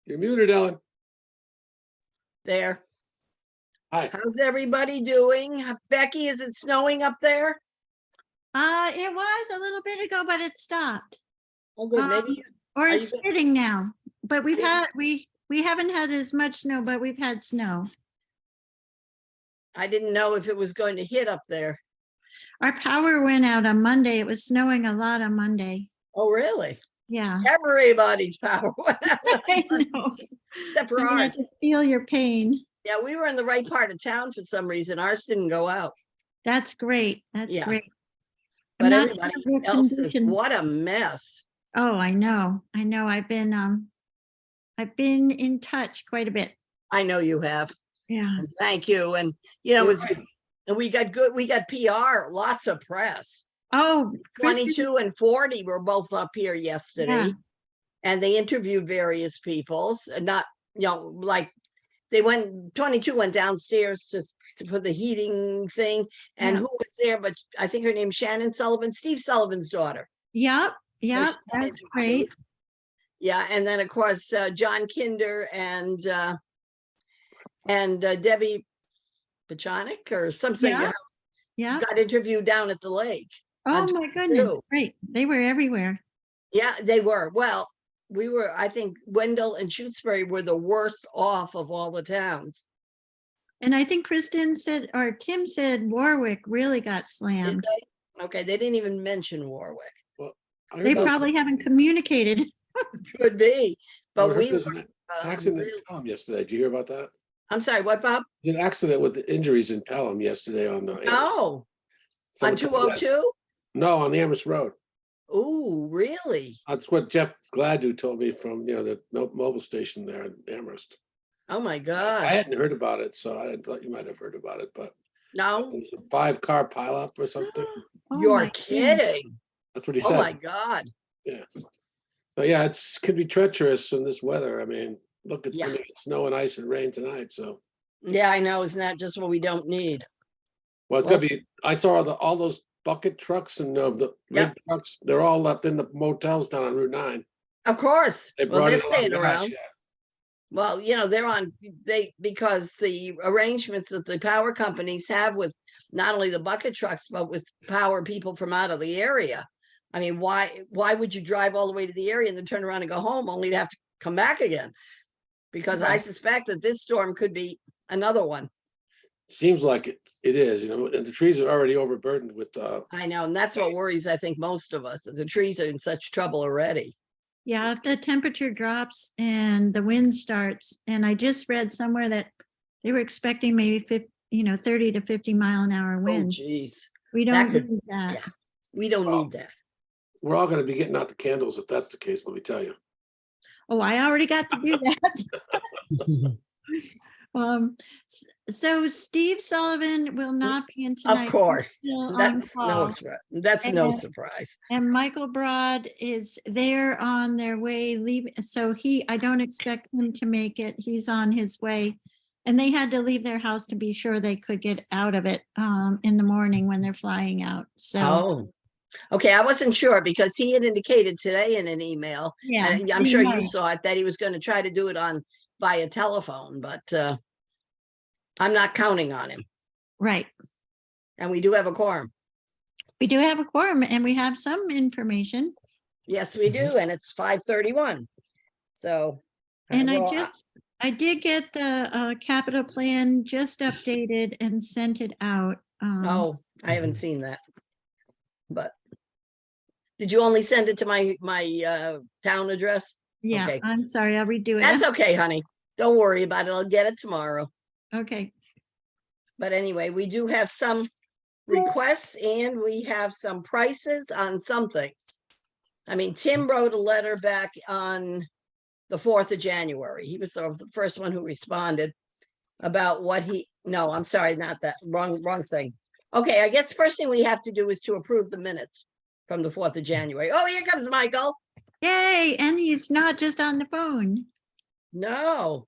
You're muted, Ellen. There. Hi. How's everybody doing? Becky, is it snowing up there? It was a little bit ago, but it stopped. Oh, good. Maybe. Or are it's you- spitting now. But we've Are you- had we haven't had as much snow, but we've had snow. I didn't know if it was going to hit up there. Our power went out on Monday. It was snowing a lot on Monday. Oh, really? Yeah. Everybody's power went out. I know. Except for I mean, I ours. can feel your pain. Yeah, we were in the right part of town for some reason. Ours didn't go out. That's great. That's Yeah. great. But I'm not everybody sure what else is, condition- what a mess. Oh, I know. I've been in touch quite a bit. I know you have. Yeah. And thank you. And, you know, You're it's, right. and we got PR, lots of press. Oh, Kristen, 22 and 40 were both up here yesterday. Yeah. And they interviewed various people, not, like they 22 went downstairs for the heating thing. And Yeah. who was there? But I think her name's Shannon Sullivan, Steve Sullivan's daughter. Yep. There's That's two. great. Yeah. And then of course, John Kinder and Debbie Pachanik or something Yeah. Yeah. got interviewed down at the lake. Oh on my goodness. 22. Great. They were everywhere. Yeah, they were. Well, I think Wendell and Shutesbury were the worst off of all the towns. And I think Kristen said, or Tim said Warwick really got Did slammed. they? Okay, they didn't even mention Warwick. I They heard about- probably haven't communicated. Could be, I but heard we there's were, an accident in really- Pelham yesterday. Did you hear about that? I'm sorry, what, Bob? An accident with the injuries in Pelham yesterday on the. Oh, on Someone told me that. 202? No, on the Amherst Road. Ooh, really? That's what Jeff Gladue told me from, the mobile station there in Amherst. Oh, my I gosh. hadn't heard about it, so I thought you might have heard about it, but No, it was a 5-car pileup or something. Oh you're my goodness. kidding. That's what he Oh, my said. God. Yeah. But yeah, could be treacherous in this weather. I mean, look, it's Yeah. gonna get snow and ice and rain tonight, so. Yeah, I know. Isn't that just what we don't need? Well, it's gonna be, I saw all those bucket trucks and the Yeah. rig trucks, they're all up in the motels down on Route 9. Of course. They Well, brought they're in a lot of staying gas, around. yeah. Well, because the arrangements that the power companies have with not only the bucket trucks, but with power people from out of the area. I mean, why would you drive all the way to the area and then turn around and go home only to have to come back again? Because I Right. suspect that this storm could be another one. Seems like it is, and the trees are already overburdened with, I know, and that's what worries, I think, most of us, that the trees are in such trouble already. Yeah, if the temperature drops and the wind starts, and I just read somewhere that they were expecting maybe 30 to 50 mile an hour Oh, winds. geez. We that don't could- need that. yeah. We don't Well, need that. we're all gonna be getting out the candles if that's the case, let me tell you. Oh, I already got to do that. So Steve Sullivan will not be in tonight. Of He's course. still on That's call. no And- surprise. And Michael Broad is there on their way leaving. So I don't expect him to make it. He's on his way. And they had to leave their house to be sure they could get out of it in the morning when they're flying out. So, Oh, okay. I wasn't sure because he had indicated today in an email, yeah. and I'm he sure you might. saw it, that he was going to try to do it via telephone, but I'm not counting on him. Right. And we do have a quorum. We do have a quorum and we have some information. Yes, we do. And it's 5:31. So. And well, I did get the capital plan just updated and sent it out. oh, I haven't seen that. But did you only send it to my town address? Yeah, okay. I'm sorry, I'll redo it. That's okay, honey. Don't worry about it. I'll get it tomorrow. Okay. But anyway, we do have some requests and we have some prices on some things. I mean, Tim wrote a letter back on the 4th of January. He was the first one who responded about no, I'm sorry, not that, wrong thing. Okay, I guess first thing we have to do is to approve the minutes from the 4th of January. Oh, here comes Michael. Yay, and he's not just on the phone. No.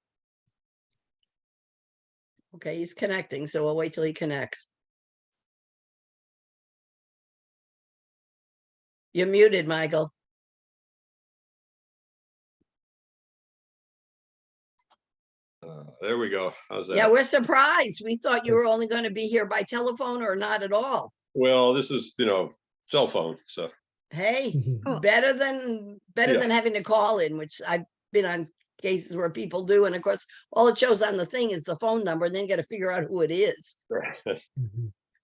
Okay, he's connecting, so we'll wait till he connects. You're muted, Michael. There we go. How's Yeah, that? we're surprised. We thought you were only going to be here by telephone or not at all. Well, this is, cell phone, so. Hey, Cool. better than Yeah. having to call in, which I've been on cases where people do. And of course, all it shows on the thing is the phone number, and then you got to figure out who it is.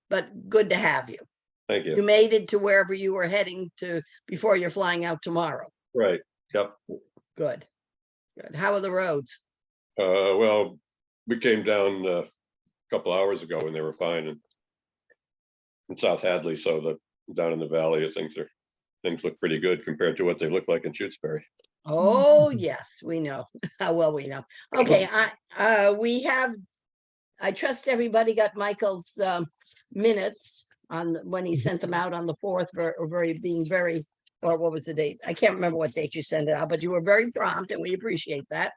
But good to have you. Thank You you. made it to wherever you were heading to before you're flying out tomorrow. Right, yep. Good. Good. How are the roads? Well, we came down a couple hours ago and they were fine in South Hadley, so down in the valley, things look pretty good compared to what they look like in Shutesbury. Oh, yes, we know how well we know. Okay, I trust everybody got Michael's minutes on when he sent them out on the 4th, or what was the date? I can't remember what date you sent it out, but you were very prompt and we appreciate that.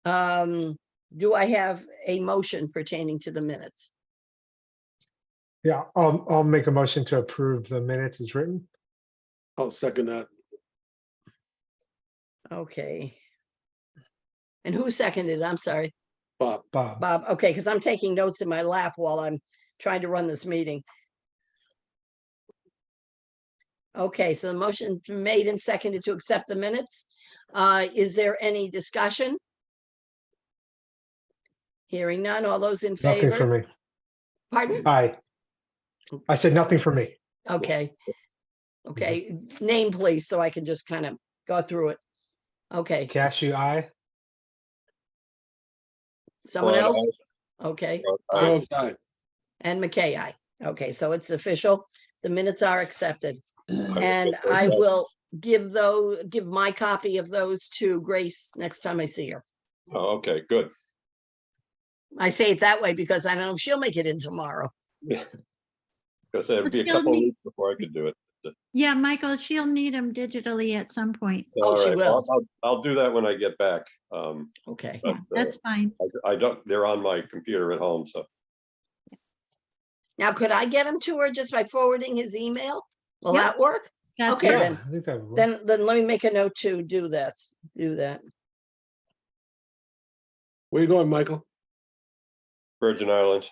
Do I have a motion pertaining to the minutes? Yeah, I'll make a motion to approve the minutes as written. I'll second that. Okay. And who seconded? I'm sorry. Bob, Bob, okay, because I'm taking notes in my lap while I'm trying to run this meeting. Okay, so the motion made and seconded to accept the minutes. Is there any discussion? Hearing none, all those in Nothing for favor? me. Pardon? Aye. I said nothing for me. Okay. Okay, name please, so I can just kind of go through it. Okay, Cashew, aye. someone Well, else? Okay. Groves, aye. And McKay, aye. Okay, so it's official. The minutes are accepted. will And get those I out. will give my copy of those to Grace next time I see her. Oh, okay, good. I say it that way because I don't know if she'll make it in tomorrow. Because it'd be a But she'll couple of need- weeks before I could do it. Yeah, Michael, she'll need them digitally at some point. Oh, All she right, will. I'll do that when I get back. Okay. But, Yeah, that's fine. I don't, they're on my computer at home, so. Now, could I get him to her just by forwarding his email? Will Yep. that work? That's Okay, fine. then. I think that would work. Then let me make a note to do that. Do that. Where you going, Michael? Virgin Islands,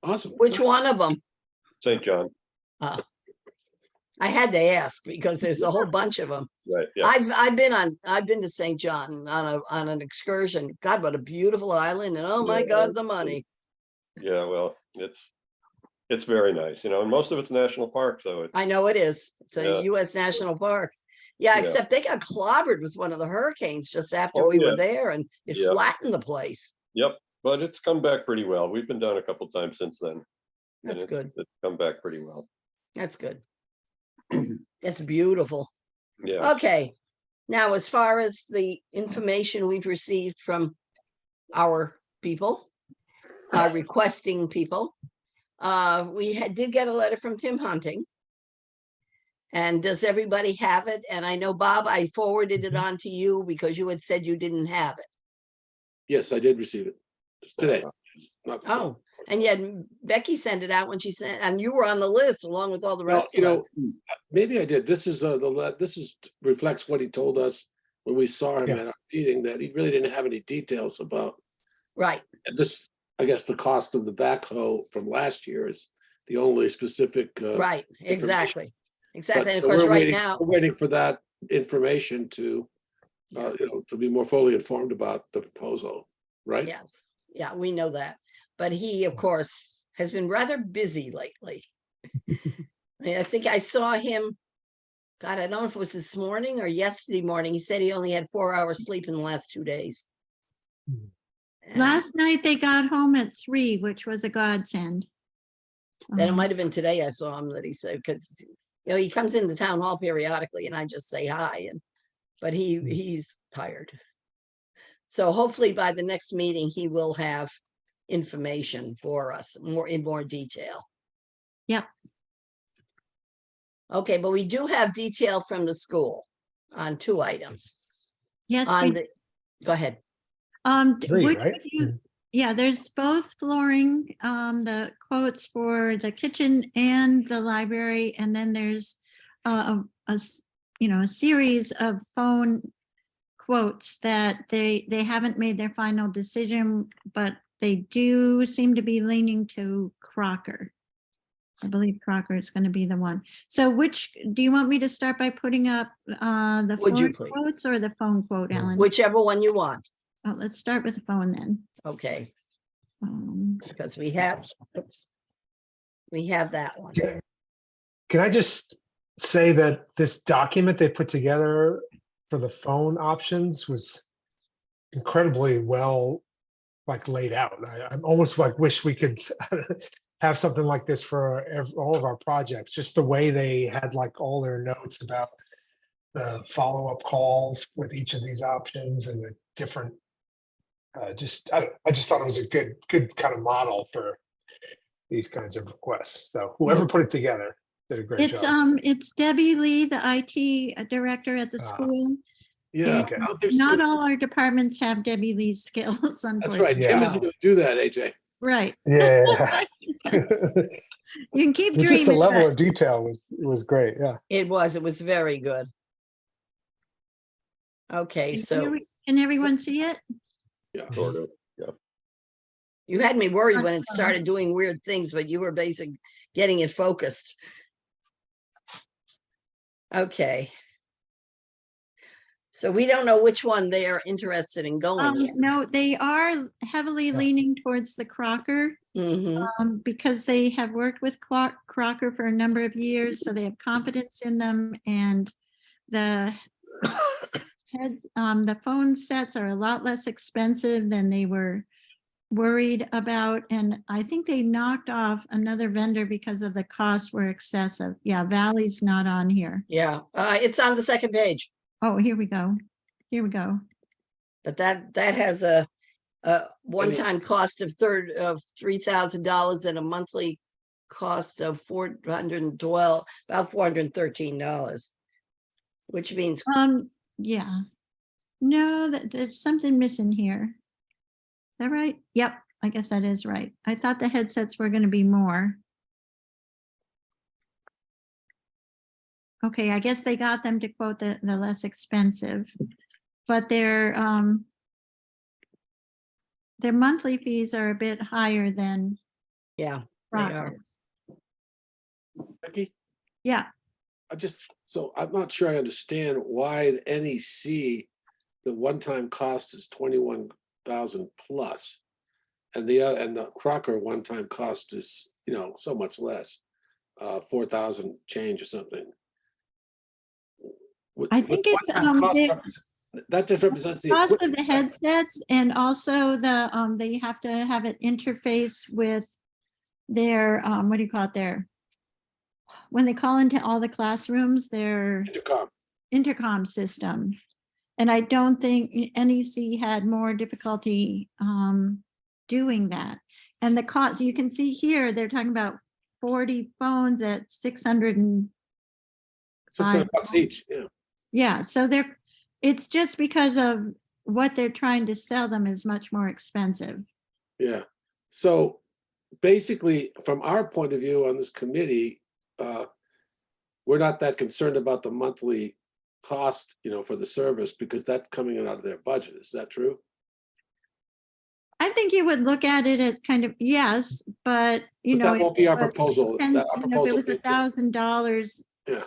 Awesome. Which one of them? St. John, I had to ask because there's a whole bunch of them. right, yeah. I've been to St. John on an excursion. God, what a beautiful island. And oh my Yeah, God, the money. Yeah, well, it's very nice, and most of it's national park, so I know it is. It's a Yeah. US National Park. Yeah, Yeah. except they got clobbered with one of the hurricanes just after Oh, we yeah. were there and it Yeah. flattened the place. Yep, but it's come back pretty well. We've been down a couple times since then. and That's good. It's come back pretty well. That's good. It's beautiful. Yeah, Okay. Now, as far as the information we've received from our people, requesting people, did get a letter from Tim Hunting. And does everybody have it? And I know, Bob, I forwarded it on to you because you had said you didn't have it. Yes, I did receive it. Just today. Not- Oh, and yet Becky sent it out when she sent, and you were on the list along with all the Well, rest of us. maybe I did. This is reflects what he told us when we saw him Yeah. at our meeting, that he really didn't have any details about Right, this. I guess the cost of the backhoe from last year is the only specific. right, exactly. Exactly. And of but course, we're right waiting- now, We're waiting for that information to, to be more fully informed about the proposal, right? yes, yeah, we know that. But he, of course, has been rather busy lately. I think I saw him, God, I don't know if it was this morning or yesterday morning. He said he only had 4 hours sleep in the last 2 days. Hmm. And Last night they got home at 3, which was a godsend. then it might have been today I saw him that he said, because he comes into town hall periodically and I just say hi, but he's tired. So hopefully by the next meeting, he will have information for us in more detail. Yep. Okay, but we do have detail from the school on 2 items. Yes, Go ahead. Three, which right? would you, yeah, there's both flooring, the quotes for the kitchen and the library, and then there's a series of phone quotes that they haven't made their final decision, but they do seem to be leaning to Crocker. I believe Crocker is going to be the one. So which, do you want me to start by putting up the Would you phone please? quotes or the phone quote, Ellen? Whichever one you want. Oh, let's start with the phone then. Okay, Um, because we have, oops, we have that one. Can I just say that this document they put together for the phone options was incredibly well, like, laid out. I'm almost like wish we could have something like this for all of our projects, just the way they had like all their notes about the follow-up calls with each of these options and the different, I just thought it was a good kind of model for these kinds of requests. So whoever put it together did a great job. It's Debbie Lee, the IT director at the Ah. school. Yeah. Okay. Not all our departments have Debbie Lee's skills, That's unfortunately. right. Tim Yeah. isn't going to do that, AJ. Right. Yeah. You can keep But just the dreaming. level but of detail was great. Yeah. It was very good. Okay, so Can everyone see it? Yeah. Sort of. you had me worried when it started doing weird things, but you were basically getting it focused. Okay. So we don't know which one they are interested in going in. No, they are heavily Yeah. leaning towards the Crocker Mhm. because they have worked with Crocker for a number of years, so they have confidence in them. And the heads, the phone sets are a lot less expensive than they were worried about. And I think they knocked off another vendor because of the costs were excessive. Yeah, Valley's not on here. Yeah, it's on the second page, Oh, here we go. Here we go. but that has a one-time cost of $3,000 and a monthly cost of $412, about $413, which means Yeah. No, there's something missing here. Is that right? Yep, I guess that is right. I thought the headsets were going to be more. Okay, I guess they got them to quote the less expensive, but their monthly fees are a bit higher than yeah, they are. Crocker's. Becky, Yeah, so I'm not sure I understand why the NEC, the one-time cost is 21,000 plus. And the Crocker one-time cost is, so much less, 4,000 change or something. I think it's That just represents the cost of equipment. the headsets, and also they have to have it interface with their what do you call it, when they call into all the classrooms, their intercom system. And I don't think NEC had more difficulty doing that. And the cost, you can see here, they're talking about 40 phones at $600 each, yeah. Yeah, so it's just because of what they're trying to sell them is much more expensive. Yeah, so basically, from our point of view on this committee, we're not that concerned about the monthly cost, for the service, because that's coming out of their budget. Is that true? I think you would look at it as kind of, yes, but That won't be our proposal. And Our if it proposal was is- $1,000 Yeah.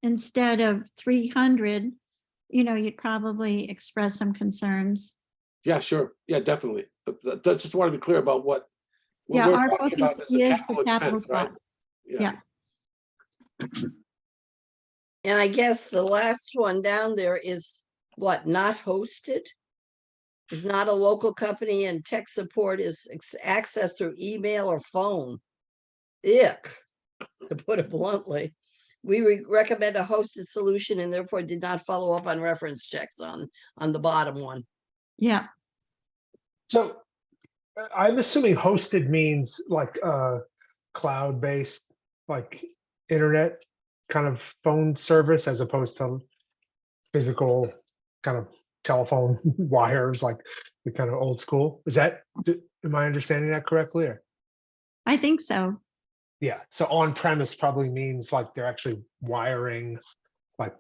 instead of 300, you'd probably express some concerns. Yeah, sure. Yeah, definitely. But just want to be clear about what Yeah, we're our talking about focus is the is capital the capital expense, right? cost. Yeah. And I guess the last one down there is what, not hosted? Is not a local company, and tech support is accessed through email or phone. Ick, to put it bluntly. We recommend a hosted solution and therefore did not follow up on reference checks on the bottom one. Yeah. So I'm assuming hosted means like cloud-based, like internet kind of phone service, as opposed to physical kind of telephone wires, like the kind of old school. Am I understanding that correctly? Or? I think so. Yeah. So on premise probably means like they're actually wiring like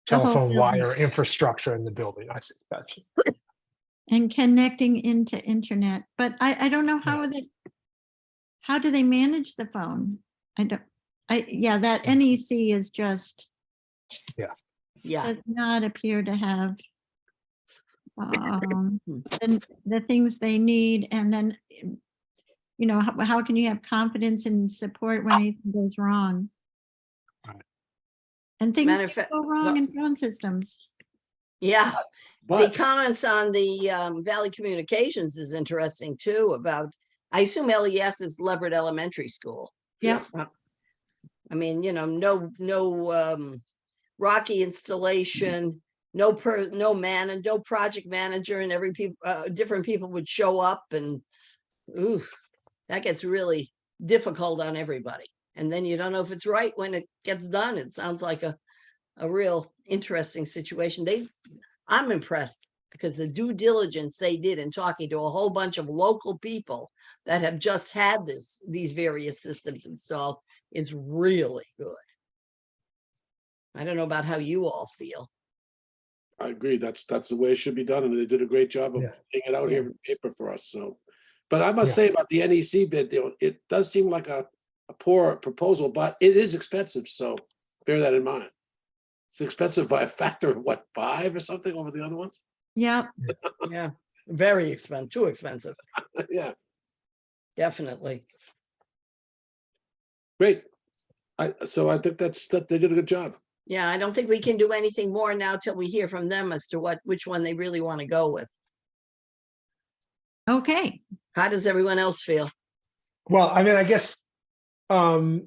The whole telephone building. wire infrastructure in the building. I see, gotcha. And connecting into internet, but I don't know how do they manage the phone? Yeah, that NEC is just, Yeah, does not appear to have the things they need. And then, you know, how can you have confidence and support when anything goes wrong? Right. And things Matter of can fact, go wrong in phone systems. yeah. The But comments on the Valley Communications is interesting too about, I assume LES is Leverett Elementary School. Yep. I mean, you know, no rocky installation, no project manager, and different people would show up, and ooh, that gets really difficult on everybody. And then you don't know if it's right when it gets done. It sounds like a real interesting situation. I'm impressed because the due diligence they did in talking to a whole bunch of local people that have just had these various systems installed is really good. I don't know about how you all feel. I agree, that's the way it should be done, and they did a great job of Yeah. putting it out Yeah. here in paper for us, so. But I must Yeah. say about the NEC bid, it does seem like a poor proposal, but it is expensive, so bear that in mind. It's expensive by a factor of what, 5 or something over the other ones? Yep. Yeah, very expensive, too expensive, Yeah, definitely. great. So I think that they did a good job. Yeah, I don't think we can do anything more now till we hear from them as to which one they really want to go with. Okay. How does everyone else feel? Well, I mean, I guess, so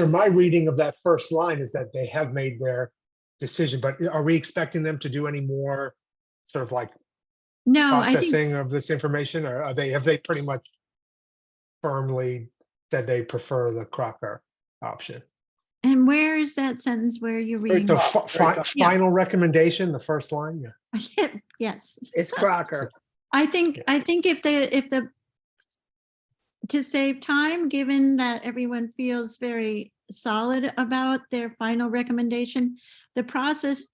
my reading of that first line is that they have made their decision, but are we expecting them to do any more sort of like No, I think, processing of this information, or have they pretty much firmly said they prefer the Crocker option? and where is that sentence where you're Very reading? The top, very top. Yeah. final recommendation, the first line, yeah. Yes. It's Crocker. I think if the to save time, given that everyone feels very solid about their final recommendation, the process,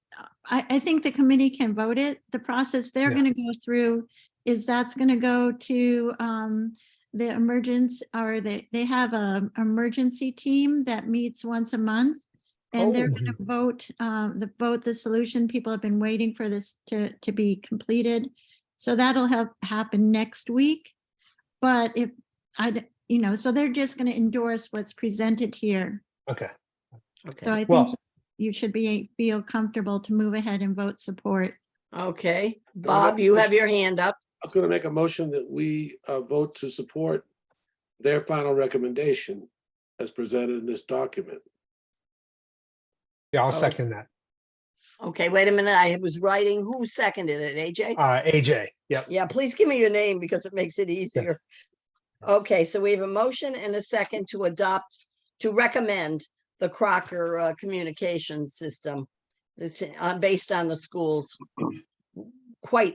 I think the committee can vote it. The process they're Yeah. going to go through is that's going to go to the emergency, or they have a emergency team that meets once a month. And they're going to vote the solution. People have been waiting for this to be completed. So that'll happen next week. But if so they're just going to endorse what's presented here. Okay. Okay. So I think Well, you should feel comfortable to move ahead and vote support. Okay, Bob, you have your hand up. I was gonna make a motion that we vote to support their final recommendation as presented in this document. yeah, I'll Oh. second that. Okay, wait a minute. I was writing. Who seconded it? AJ? AJ, yep. Yeah, please give me your name because it makes it easier. Okay, so we have a motion and a second to recommend the Crocker communications system. It's based on the school's quite,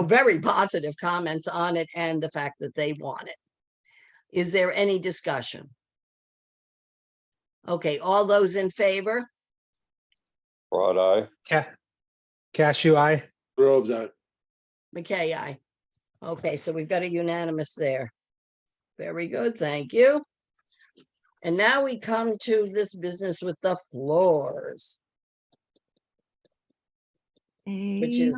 very positive comments on it and the fact that they want it. Is there any discussion? Okay, all those in favor? Broad eye. Cashew, eye. Groves out. McKay, aye. Okay, so we've got a unanimous there. Very good, thank you. And now we come to this business with the floors, which is,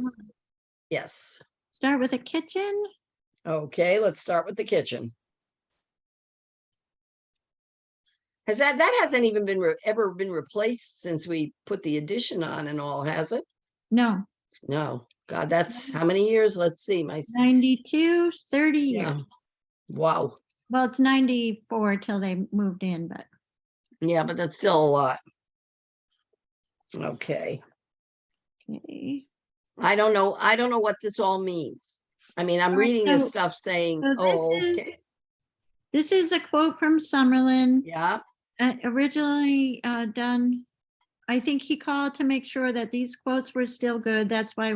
yes. Start with the kitchen. Okay, let's start with the kitchen. That hasn't even been ever been replaced since we put the addition on and all, has it? No, No, God, that's how many years? Let's see, 92, 30 years. yeah. Wow. Well, it's 94 till they moved in, but Yeah, but that's still a lot. Okay. okay. I don't know what this all means. I mean, I'm All right, reading this so- stuff saying, so oh, this is- okay, This is a quote from Summerlin, yeah, originally done. I think he called to make sure that these quotes were still good. That's why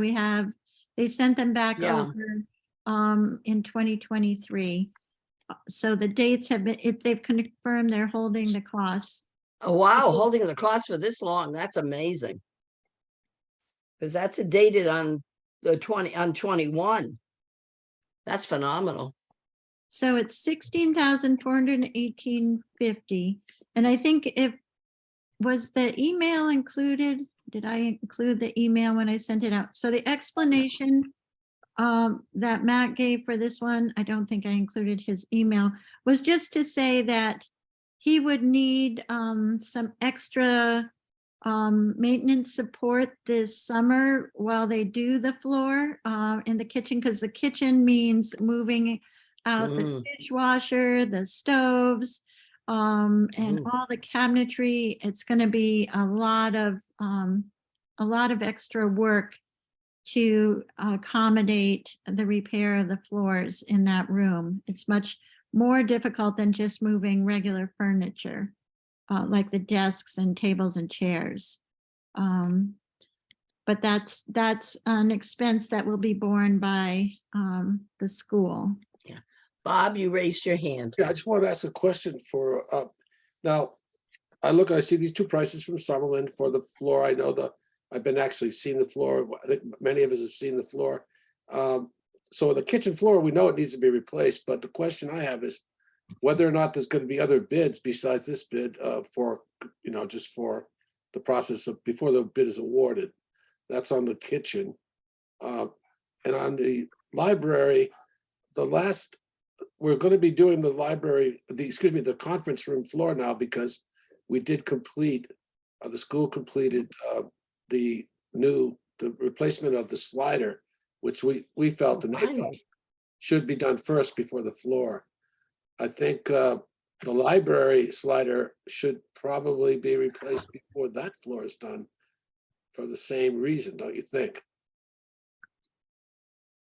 they sent them back Yeah. over in 2023. So the dates have been, they've confirmed they're holding the costs. Oh, wow, holding the cost for this long, that's amazing. Because that's dated on the 21. That's phenomenal. So it's 16,418.50. And I think was the email included? Did I include the email when I sent it out? So the explanation that Matt gave for this one, I don't think I included his email, was just to say that he would need some extra maintenance support this summer while they do the floor in the kitchen, because the kitchen means moving out the dishwasher, the stoves, and all the cabinetry. It's going to be a lot of extra work to accommodate the repair of the floors in that room. It's much more difficult than just moving regular furniture, like the desks and tables and chairs. But that's an expense that will be borne by the school. Bob, you raised your hand. Yeah, I just want to ask a question for, now, I see these two prices from Summerlin for the floor. I know I've been actually seeing the floor. I think many of us have seen the floor. So the kitchen floor, we know it needs to be replaced, but the question I have is whether or not there's going to be other bids besides this bid for, just for the process of before the bid is awarded. That's on the kitchen. And on the library, we're going to be doing the library, the conference room floor now, because we did complete, the school completed the replacement of the slider, which we felt and they felt should be done first before the floor. I think the library slider should probably be replaced before that floor is done for the same reason, don't you think?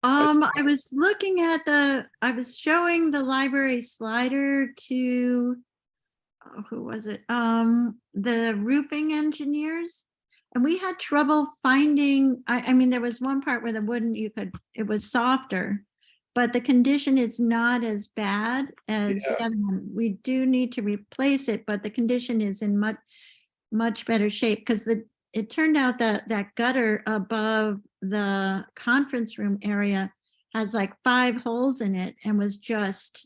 I was looking at I was showing the library slider to, who was it? The roofing engineers. And we had trouble finding, I mean, there was one part where the wooden, it was softer, but the condition is not as bad as the other one. We do need to replace it, but the condition is in much better shape, because it turned out that that gutter above the conference room area has like 5 holes in it and was just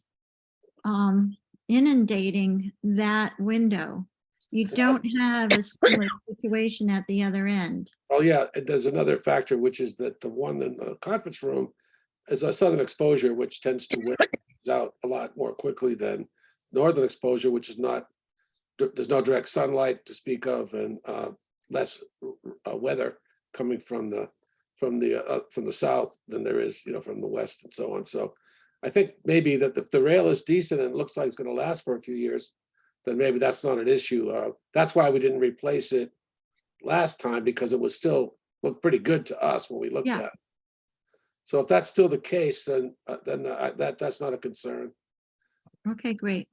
inundating that window. You don't have a similar situation at the other end. Oh, yeah, and there's another factor, which is that the one in the conference room is a southern exposure, which tends to wear out a lot more quickly than northern exposure, which is not, there's no direct sunlight to speak of, and less weather coming from the south than there is, from the west and so on. So I think maybe that if the rail is decent and it looks like it's going to last for a few years, then maybe that's not an issue. That's why we didn't replace it last time, because it was still looked pretty good to us when we looked at it. So if that's still the case, then that's not a concern. Okay, great.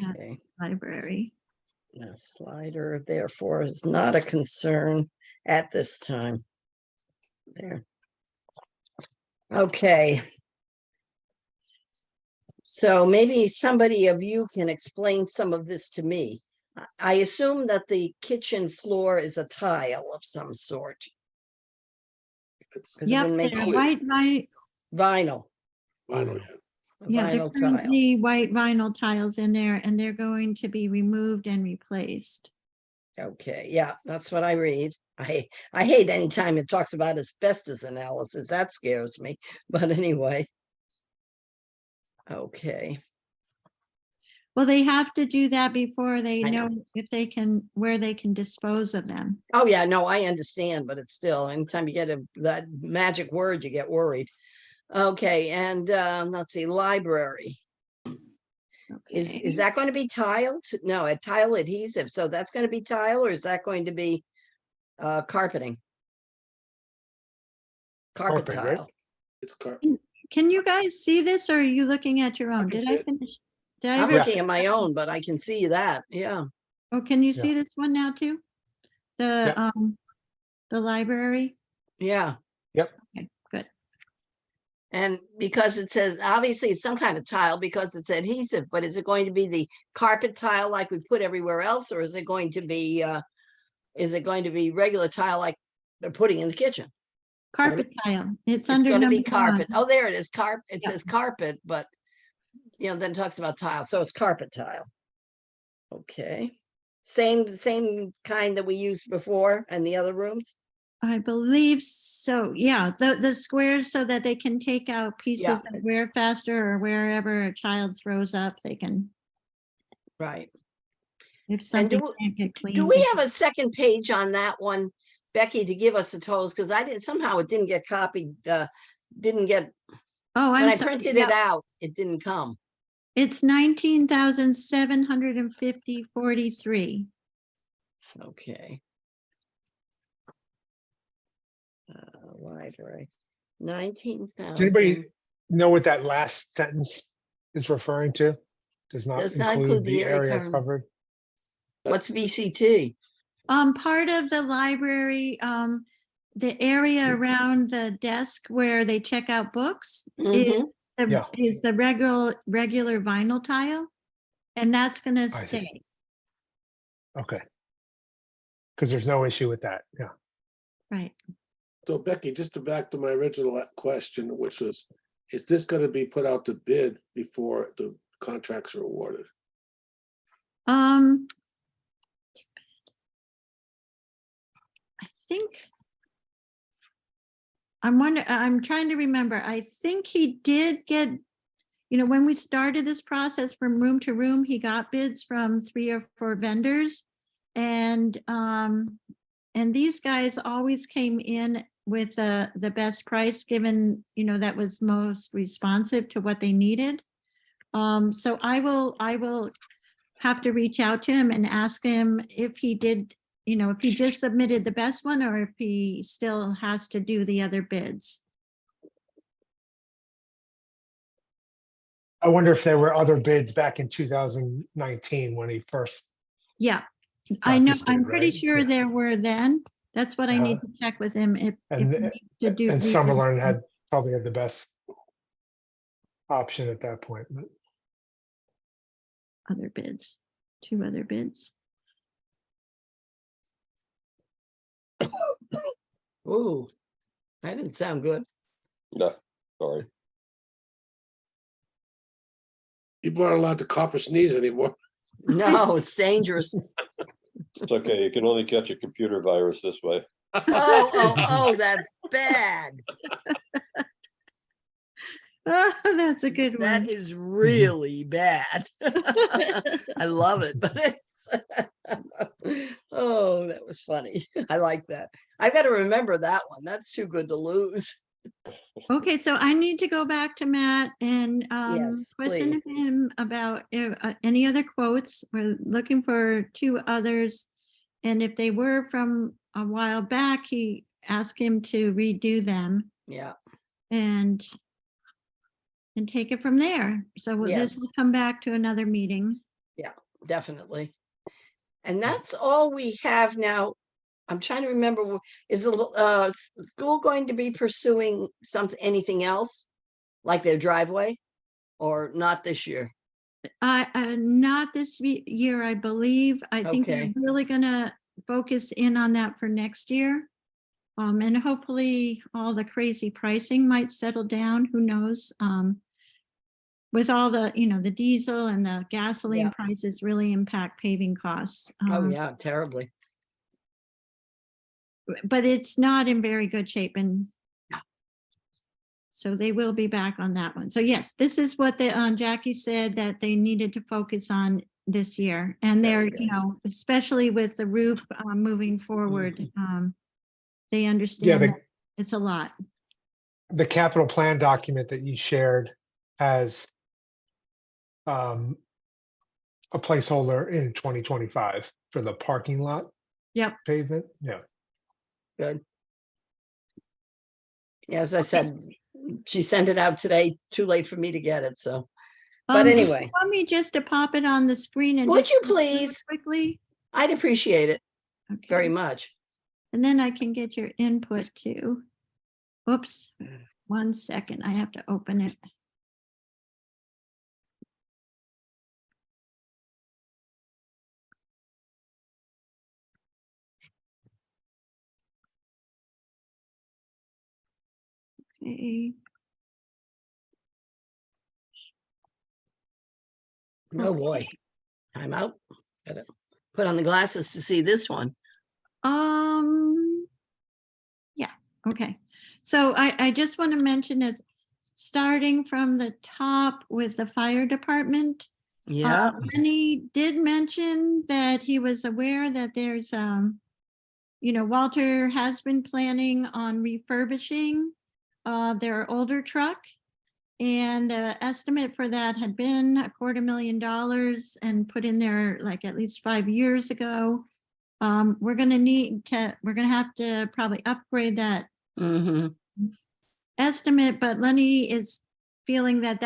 Okay. Library. The slider, therefore, is not a concern at this time. There. Okay. So maybe somebody of you can explain some of this to me. I assume that the kitchen floor is a tile of some sort. Yep, they're white vinyl. Vinyl, Yeah, they're Vinyl tile. currently white vinyl tiles in there, and they're going to be removed and replaced. Okay, yeah, that's what I read. I hate anytime it talks about asbestos analysis. That scares me. But anyway. Okay. Well, they have to do that before they I know know. if they can, where they can dispose of them. Oh, yeah, no, I understand, but it's still, anytime you get that magic word, you get worried. Okay, and let's see, library. Is Okay. that going to be tiled? No, a tile adhesive. So that's going to be tile, or is that going to be carpeting? Carpet Carpet, right? tile. it's car. Can you guys see this, or are you looking at your own? can Did see I it. finish? Did I I'm ever? Yeah. looking at my own, but I can see that. Yeah. Oh, can you Yeah. see this one now too? The library? Yeah. Okay, good. And because it says, obviously it's some kind of tile because it's adhesive, but is it going to be the carpet tile like we put everywhere else? Or is it going to be regular tile like they're putting in the kitchen? Carpet tile. It's It's under gonna be number carpet. one. Oh, there it is. It Yeah. says carpet, but then it talks about tile. So it's carpet tile. Okay. Same kind that we used before and the other rooms? I believe so. Yeah, the squares so that they can take out pieces that wear faster or wherever a child throws up, they can, Right. if And something can't get cleaned. do we have a second page on that one, Becky, to give us the totals? Because somehow it didn't get copied, didn't get, Oh, when I'm I sorry. printed Yeah, it out, it didn't come. it's 19,750.43. Okay. Library, Does 19,000. anybody know what that last sentence is referring to? Does not Does not include include the area current- covered. What's VCT? Part of the library, the area around the desk where they check out books Mhm. is the regular vinyl tile. And that's gonna I see. stay. Okay. Because there's no issue with that. Yeah. Right. So Becky, just to back to my original question, which was, is this gonna be put out to bid before the contracts are awarded? I think I'm trying to remember. I think he did get, when we started this process from room to room, he got bids from 3 or 4 vendors. And these guys always came in with the best price given, that was most responsive to what they needed. So I will have to reach out to him and ask him if he did, if he just submitted the best one or if he still has to do the other bids. I wonder if there were other bids back in 2019 when he first. Yeah, I got know, this I'm bid, pretty right? sure Yeah. there were then. That's what I need to check with him if he And needs to do. and Summerlin probably had the best option at that point. But Other bids, 2 other bids. Ooh, that didn't sound good. No, sorry. People aren't allowed to cough or sneeze anymore. No, it's dangerous. It's okay. You can only catch a computer virus this way. Oh, that's bad. Oh, that's a good That one. is really bad. I love it, but oh, that was funny. I like that. I've got to remember that one. That's too good to lose. Okay, so I need to go back to Matt and Yes, question please. him about any other quotes. We're looking for 2 others. And if they were from a while back, he asked him to redo them Yeah, and take it from there. So this Yes. will come back to another meeting. definitely. And that's all we have now. I'm trying to remember, is the school going to be pursuing anything else? Like their driveway? Or not this year? Not this year, I believe. I think they're Okay. really gonna focus in on that for next year. And hopefully all the crazy pricing might settle down, who knows? With all the, the diesel and the gasoline Yeah. prices really impact paving costs. Oh, yeah, terribly. But it's not in very good shape, and so they will be back on that one. So yes, this is what the Jackie said that they needed to focus on this year. And Very they're, good. especially with the roof moving forward, Mm-hmm. they yeah, understand that it's a lot. the capital plan document that you shared has a placeholder in 2025 for the parking lot. Yep. Pavement. Yeah. Good. Yeah, as I said, she sent it out today, too late for me to get it, so. But If you anyway. Want me just to pop it on the screen and Would just you go through it please? quickly? I'd appreciate it Okay. very much. And then I can get your input too. Oops. 1 second, I have to open it. Okay. Oh, boy. I'm out. Gotta put on the glasses to see this one. Yeah, okay. So I just want to mention is starting from the top with the fire department. Yeah, Lenny did mention that he was aware that there's, Walter has been planning on refurbishing their older truck. And the estimate for that had been $250,000 and put in there like at least 5 years ago. We're gonna have to probably upgrade that hmm estimate, but Lenny is feeling that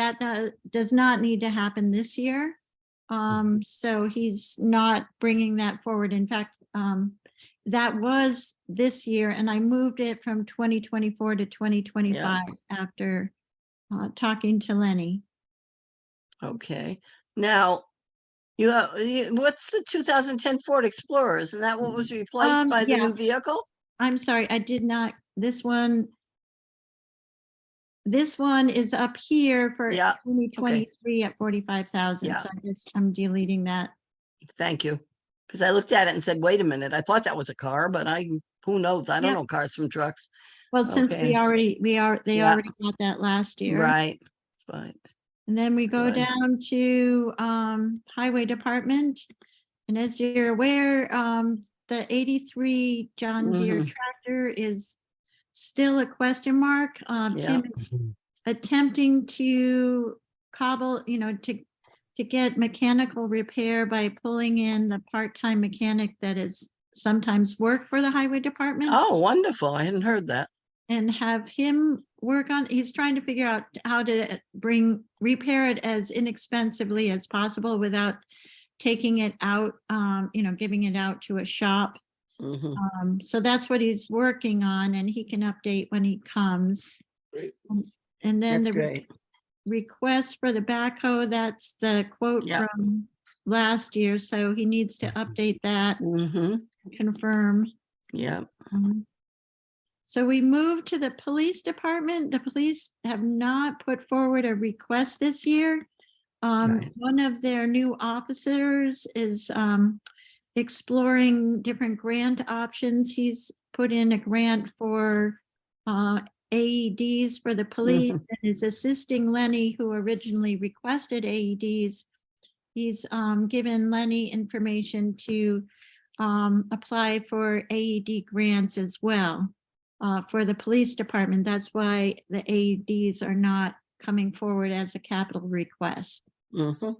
does not need to happen this year. So he's not bringing that forward. In fact, that was this year, and I moved it from 2024 to 2025 after talking to Lenny. Okay. Now, what's the 2010 Ford Explorer? Isn't that what was replaced by the Yeah. new vehicle? I'm sorry, I did not, this one is up here for Yeah, 2023 at 45,000. Yeah. So I'm deleting that. Thank you. Because I looked at it and said, wait a minute, I thought that was a car, but who knows? I don't Yeah. know cars from trucks. Well, since they Okay. already Yeah. got that last year. Right. Fine. And then we go Good. down to highway department. And as you're aware, the 83 John Deere Mhm. tractor is still a question mark. Yeah. Tim is attempting to cobble, to get mechanical repair by pulling in the part-time mechanic that is sometimes work for the highway department. Oh, wonderful. I hadn't heard that. And have him work on, he's trying to figure out how to repair it as inexpensively as possible without taking it out, giving it out to a shop. Mhm. So that's what he's working on, and he can update when he comes. Great. And then That's the great. request for the backhoe, that's the quote Yeah. from last year, so he needs to update that, hmm confirm. Yeah. So we moved to the police department. The police have not put forward a request this year. Right. One of their new officers is exploring different grant options. He's put in a grant for AEDs for the police and is assisting Lenny, who originally requested AEDs. He's given Lenny information to apply for AED grants as well for the police department. That's why the AEDs are not coming forward as a capital request. hmm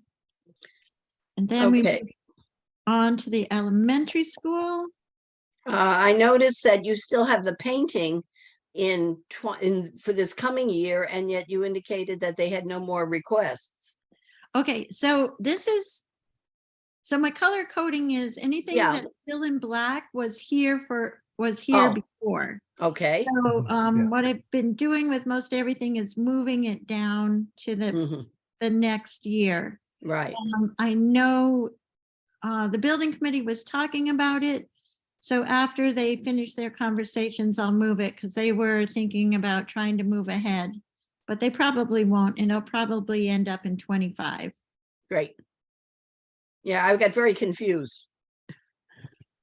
And then we Okay. move on to the elementary school. I noticed that you still have the painting for this coming year, and yet you indicated that they had no more requests. Okay, so my color coding is anything Yeah. that's still in black was here Oh. before. Okay. So Yeah. what I've been doing with most everything is moving it down to Mhm. the next year. Right. I know the building committee was talking about it. So after they finish their conversations, I'll move it because they were thinking about trying to move ahead, but they probably won't, and it'll probably end up in 25. Great. Yeah, I got very confused.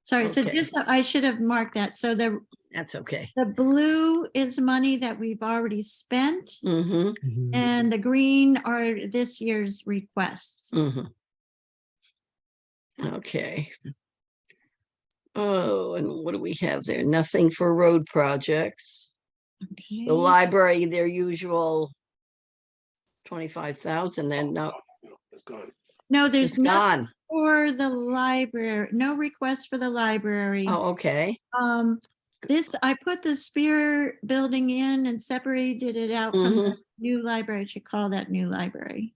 Sorry, so Okay. just, I should have marked that. So That's okay. the blue is money that we've already spent, hmm and the green are this year's requests. Okay. Oh, and what do we have there? Nothing for road projects. Okay. The library, their usual 25,000, then no, No, it's gone. No, it's there's nothing gone. for the library, no request for the library. Oh, okay. I put the Spear building in and separated it out from the new library. I should call that new library.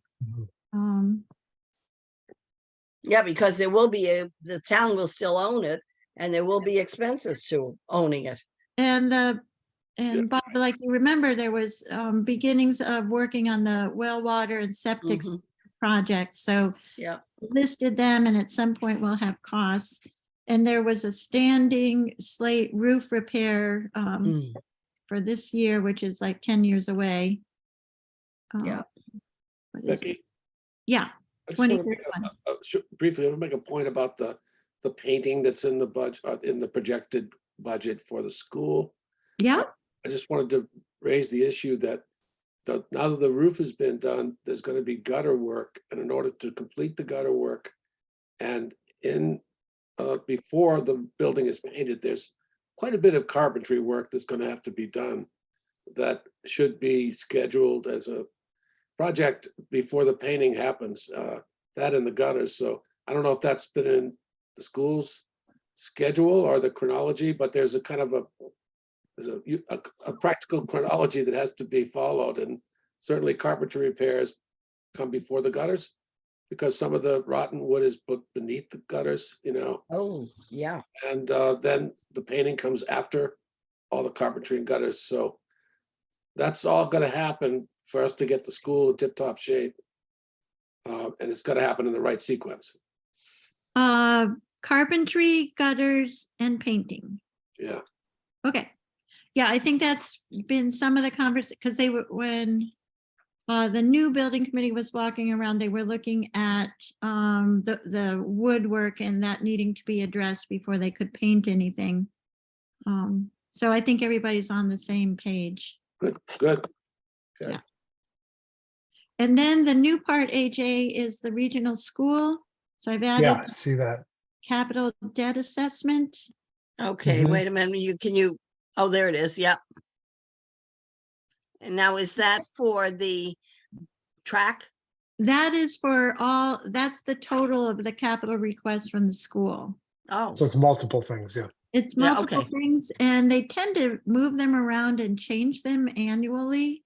Yeah, because there will be the town will still own it, and there will be expenses to owning it. And the And Bob, like you remember, there was beginnings of working on the well water and septic Mhm. projects. So Yeah, listed them, and at some point we'll have costs. And there was a standing slate roof repair Mm. for this year, which is like 10 years away. Yeah. What is it? Becky, Yeah, I just want to 2031. briefly, I want to make a point about the painting that's in the budget, in the projected budget for the school. Yeah, I just wanted to raise the issue that now that the roof has been done, there's going to be gutter work, and in order to complete the gutter work, and before the building is painted, there's quite a bit of carpentry work that's going to have to be done that should be scheduled as a project before the painting happens, that and the gutters. So I don't know if that's been in the school's schedule or the chronology, but there's a kind of a practical chronology that has to be followed, and certainly carpentry repairs come before the gutters because some of the rotten wood is put beneath the gutters, oh, yeah, and then the painting comes after all the carpentry and gutters. So that's all going to happen for us to get the school in tip-top shape. And it's got to happen in the right sequence. carpentry, gutters, and painting. Yeah. Okay. Yeah, I think that's been some of the conversation, because they were, when the new building committee was walking around, they were looking at the woodwork and that needing to be addressed before they could paint anything. So I think everybody's on the same page. Good, good. Yeah. And then the new part, AJ, is the regional school. So I've Yeah, added I see that. capital debt assessment. okay, Mhm. wait a minute, oh, there it is, yep. And now is that for the track? That is for all, that's the total of the capital request from the school. Oh, So it's multiple things, yeah. It's Yeah, multiple okay. things, and they tend to move them around and change them annually.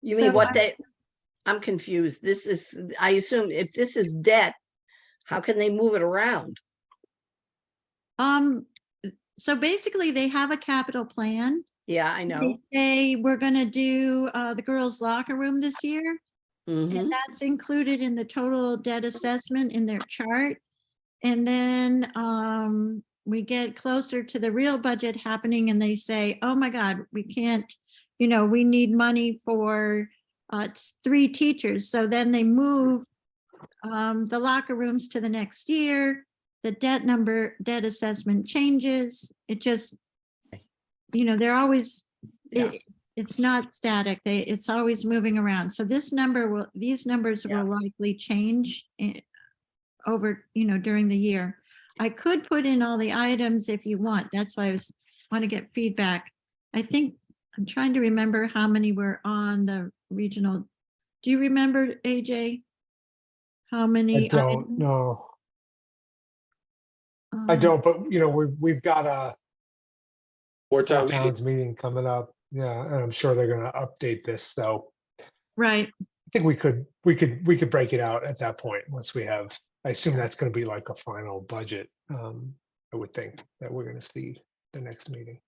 you so mean what I- I'm confused. This is, I assume if this is debt, how can they move it around? So basically they have a capital plan. Yeah, I know. They say we're gonna do the girls' locker room this year. Mhm. And that's included in the total debt assessment in their chart. And then we get closer to the real budget happening and they say, oh my God, we can't, we need money for 3 teachers. So then they move the locker rooms to the next year. The debt assessment changes. It just, they're always, Yeah. it's not static. It's always moving around. So these numbers Yeah. will likely change over, during the year. I could put in all the items if you want. That's why I want to get feedback. I think I'm trying to remember how many were on the regional. Do you remember, AJ? How I many don't items? know. I don't, but we've got a Four Four town meeting. Towns meeting coming up. Yeah, and I'm sure they're gonna update this. So Right. I think we could break it out at that point once we have, I assume that's gonna be like a final budget. I would think that we're gonna see the next meeting.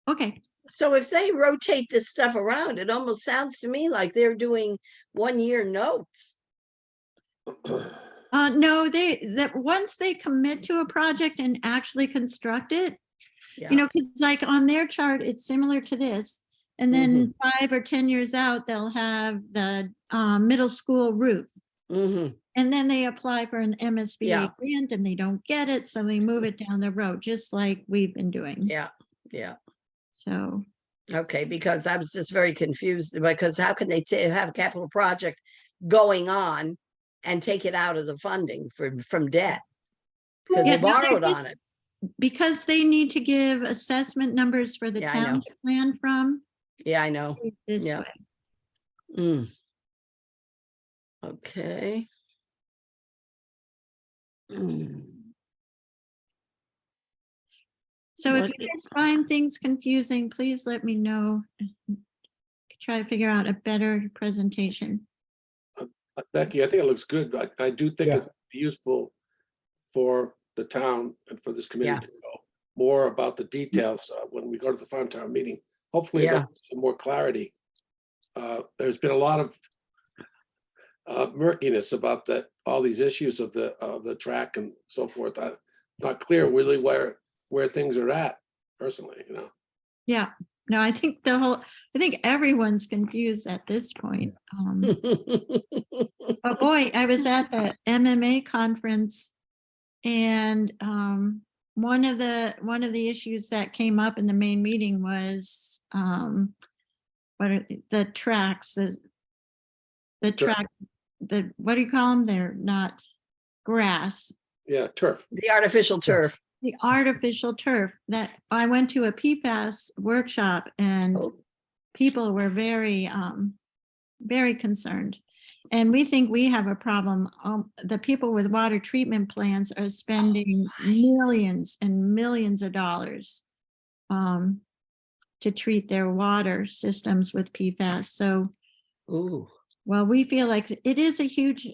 Okay. So if they rotate this stuff around, it almost sounds to me like they're doing 1-year notes. No, that once they commit to a project and actually construct it, Yeah. because like on their chart, it's similar to this. And then 5 or 10 years out, they'll have the middle school roof. Mhm. And then they apply for an MSBA Yeah. grant and they don't get it. So they move it down the road, just like we've been doing. Yeah, yeah. So, Okay, because I was just very confused because how can they have a capital project going on and take it out of the funding from debt? Because Yeah, they no, borrowed they- on it. because they need to give assessment numbers for the Yeah, I know. town to plan from Yeah, I know. this Yeah. way. Mm. Okay. Mm. So if What you did- guys find things confusing, please let me know. Try to figure out a better presentation. Becky, I think it looks good. I do think Yeah. it's useful for the town and for this committee Yeah. to know. more about the details when we go to the farm town meeting. Hopefully, Yeah. there'll be some more clarity. There's been a lot of murkiness about all these issues of the track and so forth. I'm not clear really where things are at personally, you know. Yeah, no, I think everyone's confused at this point. But boy, I was at the MMA conference and one of the issues that came up in the main meeting was what are the tracks, the track, what do you call them? They're not grass. Yeah, turf. The artificial turf. The artificial turf that I went to a PFAS workshop and Oh. people were very, very concerned. And we think we have a problem. The people with water treatment plants are spending millions and millions of dollars to treat their water systems with PFAS. So, Ooh. well, we feel like it is a huge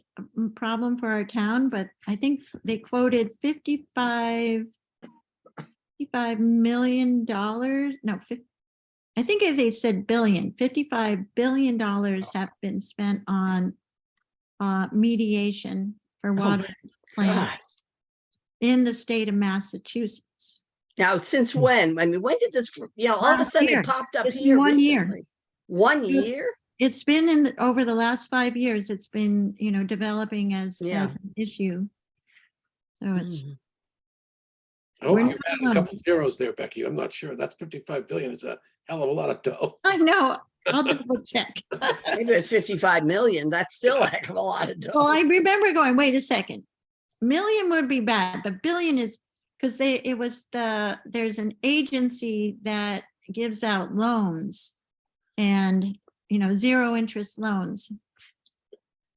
problem for our town, but I think they quoted $55 million. No, I think if they said billion, $55 billion have been spent on mediation for water plants God. in the state of Massachusetts. Now, since when? I mean, when did this, all of a Last sudden year. it popped up It's here 1 year. recently? 1 Yes. year? It's been over the last 5 years, it's been, developing as Yeah. an issue. So it's, Mm. I hope We're you not had a alone. couple zeros there, Becky. I'm not sure. That's 55 billion is a hell of a lot of dough. I know, I'll double check. Maybe it's 55 million. That's still a heck of a lot of Well, dough. I remember going, wait a second, million would be bad, but billion is, because there's an agency that gives out loans and, zero interest loans.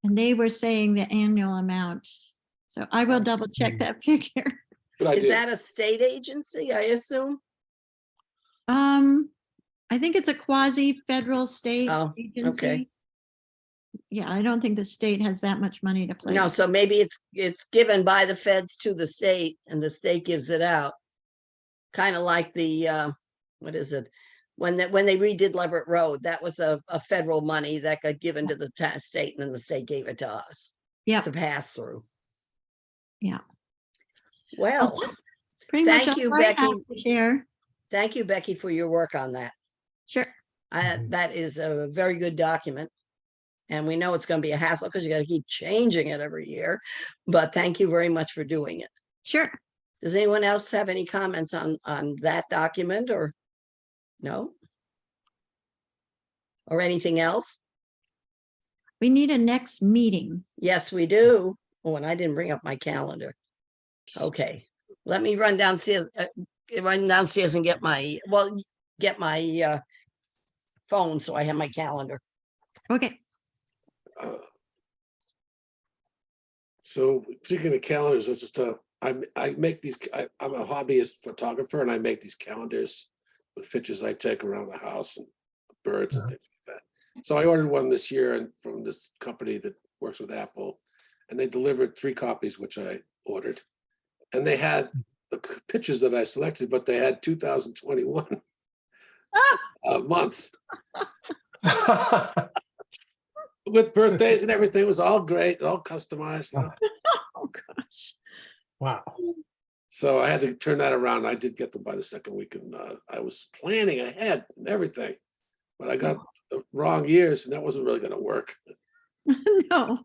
And they were saying the annual amount. So I will double check that figure. Good Is idea. that a state agency, I assume? I think it's a quasi-federal state Oh, agency. okay. Yeah, I don't think the state has that much money to play No, with. so maybe it's given by the feds to the state and the state gives it out. Kind of like the, what is it? When they redid Leverett Road, that was a federal money that got given to the state and then the state gave it to us. Yeah, It's a pass through. yeah. Well, Pretty much thank all you, I have Becky. to share. Thank you, Becky, for your work on that. Sure. That is a very good document. And we know it's going to be a hassle because you got to keep changing it every year. But thank you very much for doing it. Sure. Does anyone else have any comments on that document or no? Or anything else? We need a next meeting. Yes, we do. Oh, and I didn't bring up my calendar. Okay, let me run downstairs and get my phone so I have my calendar. Okay. So speaking of calendars, it's just I make these. I'm a hobbyist photographer, and I make these calendars with pictures I take around the house and birds and things like that. So I ordered one this year and from this company that works with Apple, and they delivered 3 copies, which I ordered, and they had the pictures that I selected, but they had 2021 months with birthdays and everything. It was all great, all customized. Oh, gosh. Wow. So I had to turn that around. I did get them by the second week, and I was planning ahead and everything, but I got the wrong years, and that wasn't really going to work. No,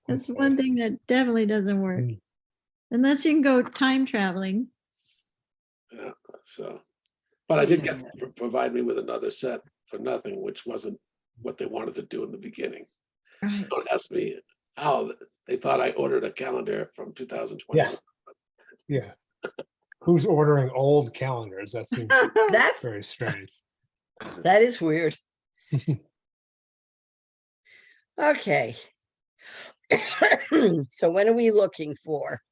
that's one thing that definitely doesn't work. Mm. Unless you can go time traveling. Yeah, so, but I did get them to provide me with another set for nothing, which wasn't what they wanted to do in the beginning. Right. Don't ask me how they thought I ordered a calendar from 2021. Yeah. Who's ordering old calendars? That seems That's very strange. that is weird. Okay. So when are we looking for?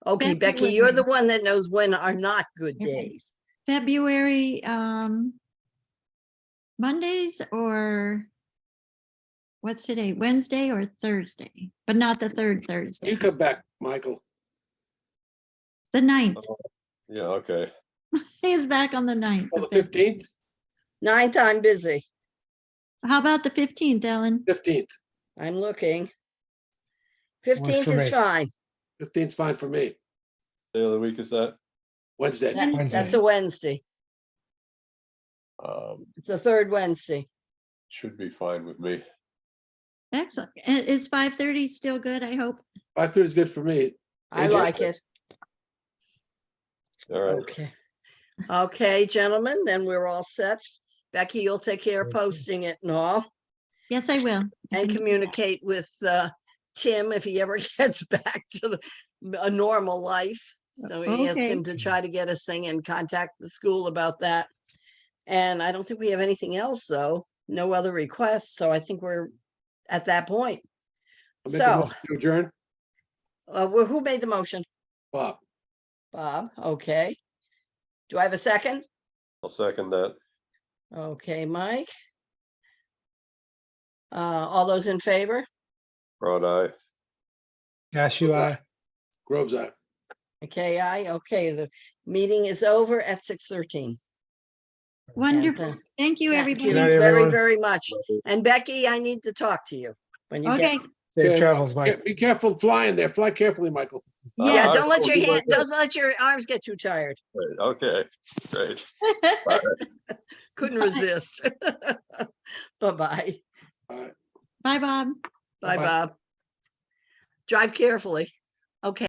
Okay, Becky, you're the one that knows when are not good Okay. days. February, Mondays or what's today? Wednesday or Thursday, but not the third Thursday. You come back, Michael. The 9th. Yeah, okay. He's back on the 9th. Oh, the 15th, 9th, I'm busy. How about the 15th, Ellen? 15th, I'm looking. Works 15th for is me. fine. 15th's fine for me. The other week is that? Wednesday. That's a Wednesday. It's the third Wednesday. Should be fine with me. Excellent. Is 5:30 still good, I hope? 5:30 is good for me. I AJ? like it. All right. Okay. Okay, gentlemen, then we're all set. Becky, you'll take care of Okay. posting it and all, Yes, I will. I and can do that. communicate with Tim if he ever gets back to a normal life. So we ask Okay. him to try to get us thing and contact the school about that. And I don't think we have anything else, though. No other requests, so I think we're at that point. I'll make a So, motion to adjourn. who made the motion? Bob, Bob, okay. Do I have a second? I'll second that. Okay, Mike. All those in favor? Broad eye. Cashew eye. Grove's eye. Okay, okay, the meeting is over at 6:13. Wonderful. Thank you, Thank everybody. you Good night, very, everyone. very much. And Becky, I need to talk to you when you get. Okay, Safe Okay. travels, Mike. Be careful flying there. Fly carefully, Michael. Yeah, yeah. don't let your do my hand, best. don't let your arms get too tired. Great, okay, great. Couldn't Bye. resist. Bye-bye. All right. Bye, Bob. Bye, Bye-bye. Bob. Drive carefully. Okay.